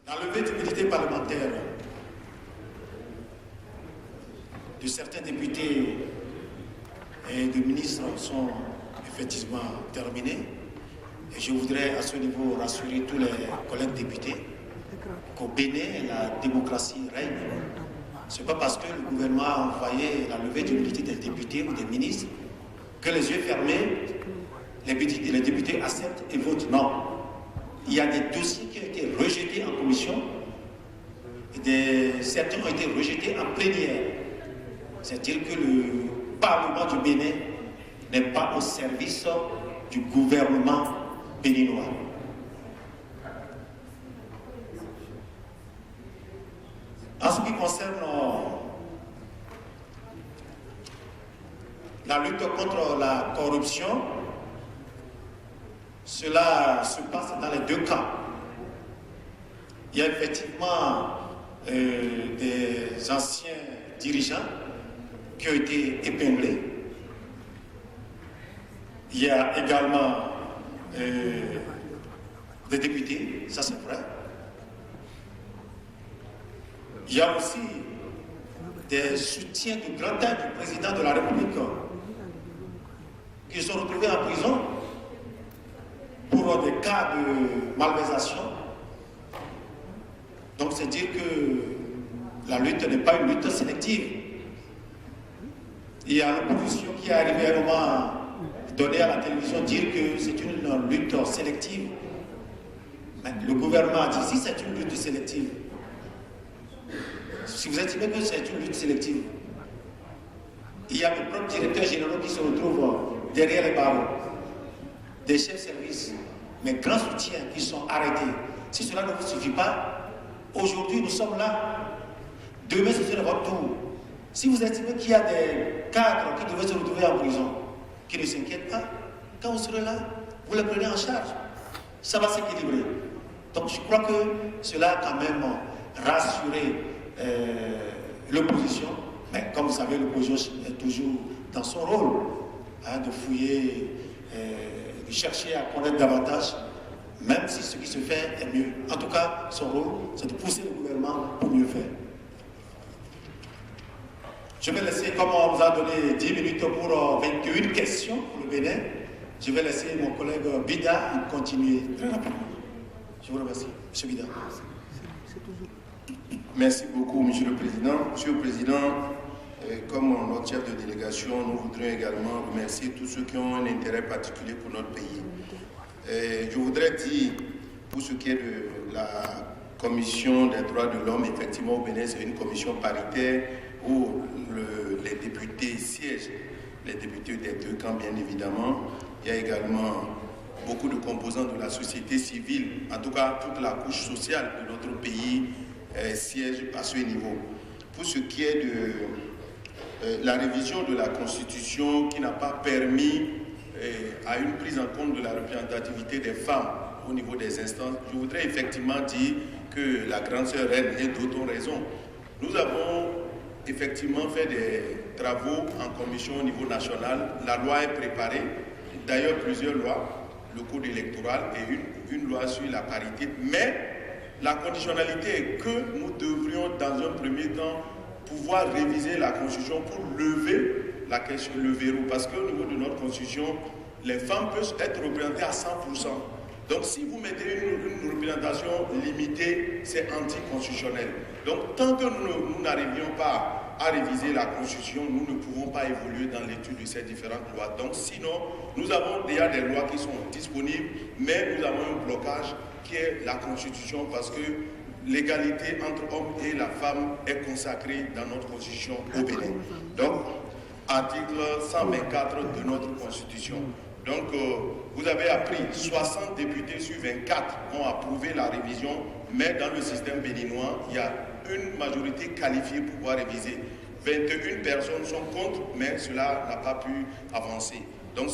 La levée d'immunité parlementaire de certains députés et de ministres sont effectivement terminées. Et je voudrais à ce niveau rassurer tous les collègues députés qu'au Bénin, la démocratie règne. Ce n'est pas parce que le gouvernement a envoyé la levée d'immunité des députés ou des ministres que les yeux fermés, les députés acceptent et votent. Non. Il y a des dossiers qui ont été rejetés en commission et certains ont été rejetés en plénière. C'est-à-dire que le Parlement du Bénin n'est pas au service du gouvernement béninois. En ce qui concerne la lutte contre la corruption, cela se passe dans les deux camps. Il y a effectivement des anciens dirigeants qui ont été épinglés. Il y a également des députés, ça c'est vrai. Il y a aussi des soutiens de grand taille du président de la République qui sont retrouvés en prison pour des cas de malversation. Donc c'est dire que la lutte n'est pas une lutte sélective. Il y a l'opposition qui est arrivée à un moment donné à la télévision dire que c'est une lutte sélective. Mais le gouvernement a dit si c'est une lutte sélective, si vous estimez que c'est une lutte sélective, il y a mes propres directeurs généraux qui se retrouvent derrière les barreaux, des chefs de service, mes grands soutiens qui sont arrêtés. Si cela ne vous suffit pas, aujourd'hui nous sommes là, demain ce sera votre tour. Si vous estimez qu'il y a des cadres qui devaient se retrouver en prison, qui ne s'inquiètent pas, quand vous serez là, vous les prenez en charge. Ça va s'équilibrer. Donc je crois que cela a quand même rassuré l'opposition. Mais comme vous savez, l'opposition est toujours dans son rôle de fouiller, de chercher à connaître davantage, même si ce qui se fait est mieux. En tout cas, son rôle, c'est de pousser le gouvernement pour mieux faire. Je vais laisser, comme on vous a donné 10 minutes pour 21 questions pour le Bénin, je vais laisser mon collègue Bida continuer très rapidement. Je vous remercie. Monsieur Bida. Merci beaucoup, Monsieur le Président. Monsieur le Président, comme notre chef de délégation, nous voudrions également remercier tous ceux qui ont un intérêt particulier pour notre pays. Je voudrais dire, pour ce qui est de la Commission des droits de l'homme, effectivement, au Bénin, c'est une commission paritaire où les députés siègent, les députés des deux camps, bien évidemment. Il y a également beaucoup de composants de la société civile, en tout cas toute la couche sociale de notre pays siège à ce niveau. Pour ce qui est de la révision de la Constitution qui n'a pas permis à une prise en compte de la représentativité des femmes au niveau des instances, je voudrais effectivement dire que la grande sœur Reine et d'autres ont raison. Nous avons effectivement fait des travaux en commission au niveau national. La loi est préparée, d'ailleurs plusieurs lois, le code électoral et une loi sur la parité, mais la conditionnalité est que nous devrions dans un premier temps pouvoir réviser la Constitution pour lever la question, le verrou, parce qu'au niveau de notre Constitution, les femmes peuvent être représentées à 100%. Donc si vous mettez une représentation limitée, c'est anticonstitutionnel. Donc tant que nous n'arrivions pas à réviser la Constitution, nous ne pouvons pas évoluer dans l'étude de ces différentes lois. Donc sinon, nous avons déjà des lois qui sont disponibles, mais nous avons un blocage qui est la Constitution, parce que l'égalité entre hommes et la femme est consacrée dans notre Constitution au Bénin. Donc, article 124 de notre Constitution. Donc, vous avez appris, 60 députés sur 24 ont approuvé la révision, mais dans le système béninois, il y a une majorité qualifiée pour pouvoir réviser. 21 personnes sont contre, mais cela n'a pas pu avancer. Donc,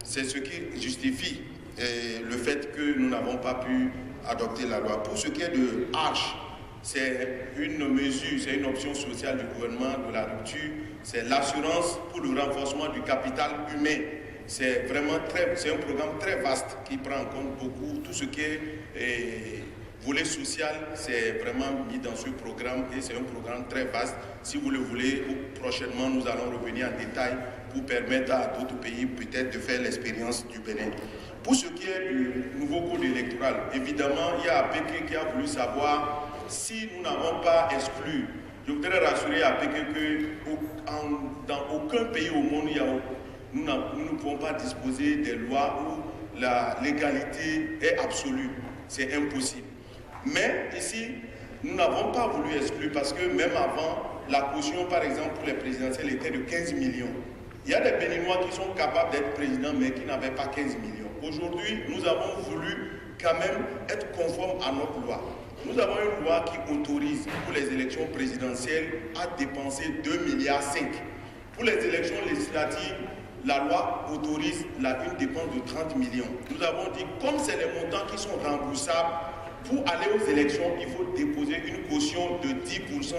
c'est ce qui justifie le fait que nous n'avons pas pu adopter la loi. Pour ce qui est de Arche, c'est une mesure, c'est une option sociale du gouvernement de la rupture, c'est l'assurance pour le renforcement du capital humain. C'est vraiment c'est un programme très vaste qui prend en compte beaucoup tout ce qui est volet social, c'est vraiment mis dans ce programme et c'est un programme très vaste. Si vous le voulez, prochainement, nous allons revenir en détail pour permettre à d'autres pays peut-être de faire l'expérience du Bénin. Pour ce qui est du nouveau code électoral, évidemment, il y a APK qui a voulu savoir si nous n'avons pas exclu. Je voudrais rassurer APK que dans aucun pays au monde, nous ne pouvons pas disposer des lois où la légalité est absolue. C'est impossible. Mais ici, nous n'avons pas voulu exclure parce que même avant, la caution, par exemple, pour les présidentielles était de 15 millions. Il y a des Béninois qui sont capables d'être présidents, mais qui n'avaient pas 15 millions. Aujourd'hui, nous avons voulu quand même être conformes à notre loi. Nous avons une loi qui autorise pour les élections présidentielles à dépenser 2,5 milliards. Pour les élections législatives, la loi autorise une dépense de 30 millions. Nous avons dit, comme c'est les montants qui sont remboursables, pour aller aux élections, il faut déposer une caution de 10%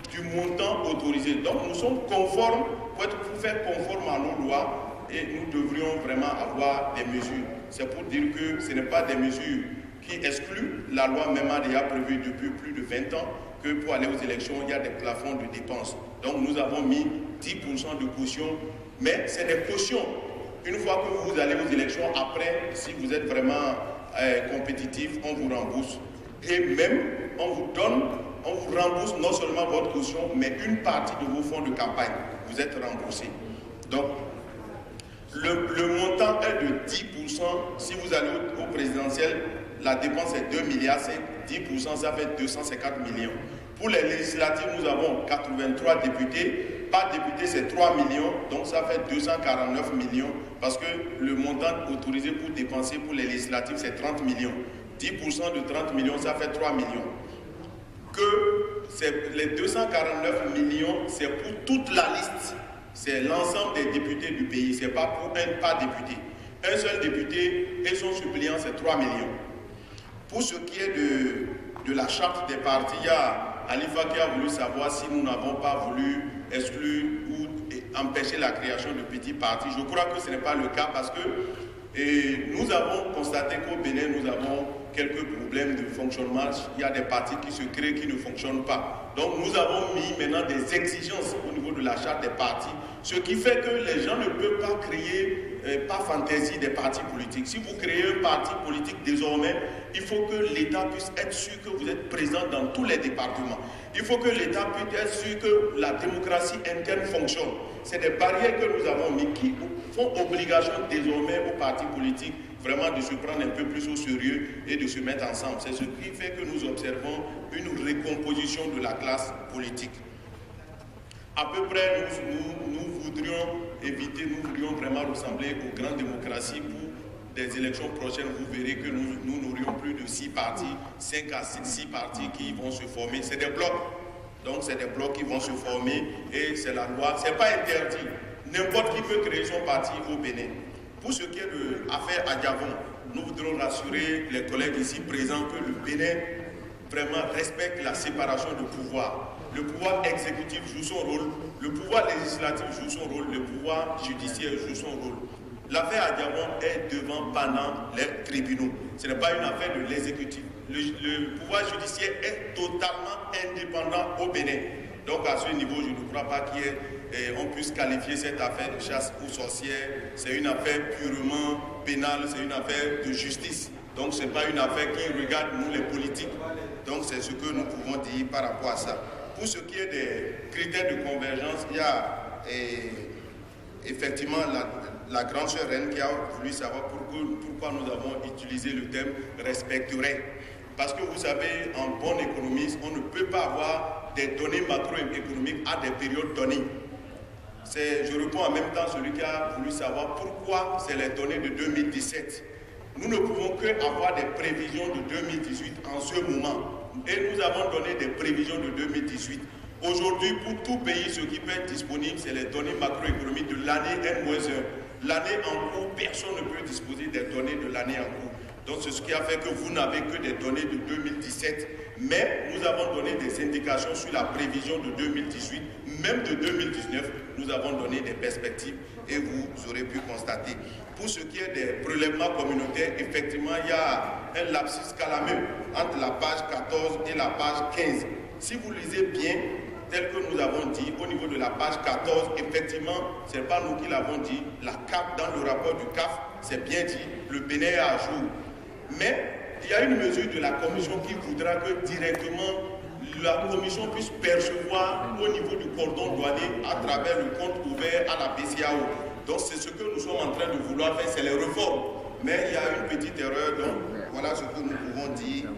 du montant autorisé. Donc nous sommes conformes, pour faire conforme à nos lois, et nous devrions vraiment avoir des mesures. C'est pour dire que ce n'est pas des mesures qui excluent. La loi même a déjà prévu depuis plus de 20 ans que pour aller aux élections, il y a des plafonds de dépenses. Donc nous avons mis 10% de caution, mais c'est des cautions. Une fois que vous allez aux élections, après, si vous êtes vraiment compétitif, on vous rembourse. Et même, on vous rembourse non seulement votre caution, mais une partie de vos fonds de campagne. Vous êtes remboursé. Donc, le montant est de 10%. Si vous allez au présidentiel, la dépense est 2,5 milliards. 10%, ça fait 250 millions. Pour les législatives, nous avons 83 députés. Par député, c'est 3 millions, donc ça fait 249 millions, parce que le montant autorisé pour dépenser pour les législatives, c'est 30 millions. 10% de 30 millions, ça fait 3 millions. Les 249 millions, c'est pour toute la liste. C'est l'ensemble des députés du pays, ce n'est pas pour un pas député. Un seul député et son suppléant, c'est 3 millions. Pour ce qui est de la charte des partis, il y a Alifa qui a voulu savoir si nous n'avons pas voulu exclure ou empêcher la création de petits partis. Je crois que ce n'est pas le cas parce que nous avons constaté qu'au Bénin, nous avons quelques problèmes de fonctionnement. Il y a des partis qui se créent, qui ne fonctionnent pas. Donc nous avons mis maintenant des exigences au niveau de la charte des partis, ce qui fait que les gens ne peuvent pas créer par fantaisie des partis politiques. Si vous créez un parti politique désormais, il faut que l'État puisse être sûr que vous êtes présent dans tous les départements. Il faut que l'État puisse être sûr que la démocratie interne fonctionne. C'est des barrières que nous avons mis qui font obligation désormais aux partis politiques vraiment de se prendre un peu plus au sérieux et de se mettre ensemble. C'est ce qui fait que nous observons une recomposition de la classe politique. À peu près, nous voudrions éviter, nous voudrions vraiment ressembler aux grandes démocraties. Pour des élections prochaines, vous verrez que nous n'aurions plus de 6 partis, 5 à 6 partis qui vont se former. C'est des blocs. Donc c'est des blocs qui vont se former et c'est la loi. Ce n'est pas interdit. N'importe qui peut créer son parti au Bénin. Pour ce qui est de l'affaire Adjavon, nous voudrons rassurer les collègues ici présents que le Bénin vraiment respecte la séparation de pouvoir. Le pouvoir exécutif joue son rôle, le pouvoir législatif joue son rôle, le pouvoir judiciaire joue son rôle. L'affaire Adjavon est devant pendant les tribunaux. Ce n'est pas une affaire de l'exécutif. Le pouvoir judiciaire est totalement indépendant au Bénin. Donc à ce niveau, je ne crois pas qu'on puisse qualifier cette affaire de chasse aux sorcières. C'est une affaire purement pénale, c'est une affaire de justice. Donc ce n'est pas une affaire qui regarde nous les politiques. Donc c'est ce que nous pouvons dire par rapport à ça. Pour ce qui est des critères de convergence, il y a effectivement la grande sœur reine qui a voulu savoir pourquoi nous avons utilisé le terme « respecterait ». Parce que vous savez, en bon économiste, on ne peut pas avoir des données macroéconomiques à des périodes données. Je réponds en même temps celui qui a voulu savoir pourquoi c'est les données de 2017. Nous ne pouvons qu'avoir des prévisions de 2018 en ce moment. Et nous avons donné des prévisions de 2018. Aujourd'hui, pour tout pays, ce qui peut être disponible, c'est les données macroéconomiques de l'année N-1. L'année en cours, personne ne peut disposer des données de l'année en cours. Donc c'est ce qui a fait que vous n'avez que des données de 2017. Mais nous avons donné des indications sur la prévision de 2018, même de 2019. Nous avons donné des perspectives et vous aurez pu constater. Pour ce qui est des prélèvements communautaires, effectivement, il y a un lapsus calameux entre la page 14 et la page 15. Si vous lisez bien, tel que nous avons dit, au niveau de la page 14, effectivement, ce n'est pas nous qui l'avons dit, la CAF, dans le rapport du CAF, c'est bien dit, le Bénin est à jour. Mais il y a une mesure de la Commission qui voudra que directement la Commission puisse percevoir au niveau du cordon douanier à travers le compte ouvert à la BCEAO. Donc c'est ce que nous sommes en train de vouloir faire, c'est les réformes. Mais il y a une petite erreur, donc voilà ce que nous pouvons dire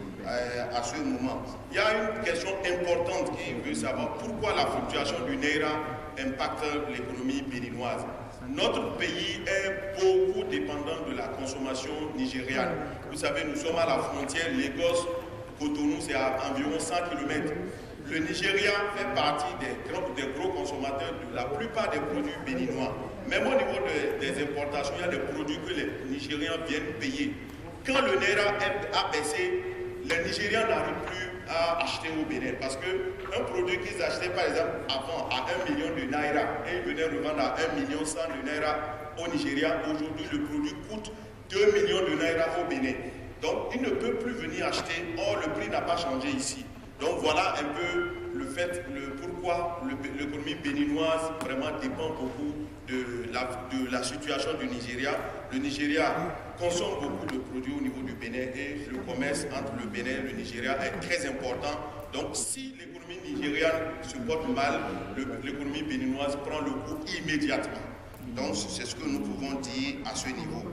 à ce moment. Il y a une question importante qui veut savoir pourquoi la fluctuation du Naira impacte l'économie béninoise. Notre pays est beaucoup dépendant de la consommation nigériane. Vous savez, nous sommes à la frontière Lagos-Cotonou, c'est à environ 100 km. Le Nigeria fait partie des gros consommateurs de la plupart des produits béninois. Même au niveau des importations, il y a des produits que les Nigériens viennent payer. Quand le Naira a baissé, les Nigériens n'arrivent plus à acheter au Bénin parce qu'un produit qu'ils achetaient par exemple avant à 1 million de Naira et ils venaient revendre à 1,1 million de Naira au Nigeria, aujourd'hui le produit coûte 2 millions de Naira au Bénin. Donc il ne peut plus venir acheter, or le prix n'a pas changé ici. Donc voilà un peu pourquoi l'économie béninoise vraiment dépend beaucoup de la situation du Nigeria. Le Nigeria consomme beaucoup de produits au niveau du Bénin et le commerce entre le Bénin et le Nigeria est très important. Donc si l'économie nigériane se porte mal, l'économie béninoise prend le coup immédiatement. Donc c'est ce que nous pouvons dire à ce niveau.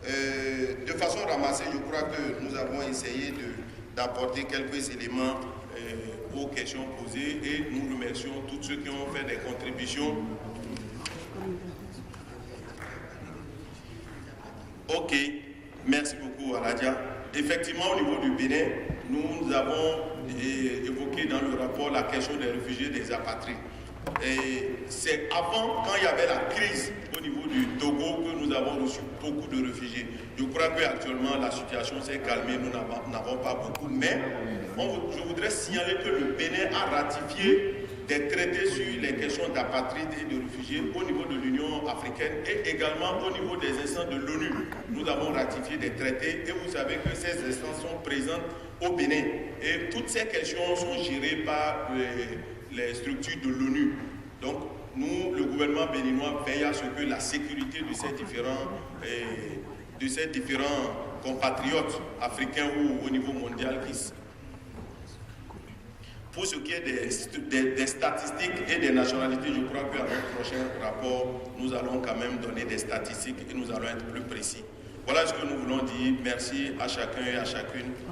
De façon ramassée, je crois que nous avons essayé d'apporter quelques éléments aux questions posées et nous remercions tous ceux qui ont fait des contributions. Ok, merci beaucoup Aladia. Effectivement, au niveau du Bénin, nous avons évoqué dans le rapport la question des réfugiés et des apatrides. Et c'est avant, quand il y avait la crise au niveau du Togo, que nous avons reçu beaucoup de réfugiés. Je crois qu'actuellement la situation s'est calmée, nous n'avons pas beaucoup, mais je voudrais signaler que le Bénin a ratifié des traités sur les questions d'apatrides et de réfugiés au niveau de l'Union africaine et également au niveau des instances de l'ONU. Nous avons ratifié des traités et vous savez que ces instances sont présentes au Bénin. Et toutes ces questions sont gérées par les structures de l'ONU. Donc, nous, le gouvernement béninois, veille à ce que la sécurité de ces différents compatriotes africains ou au niveau mondial pour ce qui est des statistiques et des nationalités, je crois qu'à notre prochain rapport, nous allons quand même donner des statistiques et nous allons être plus précis. Voilà ce que nous voulons dire. Merci à chacun et à chacune.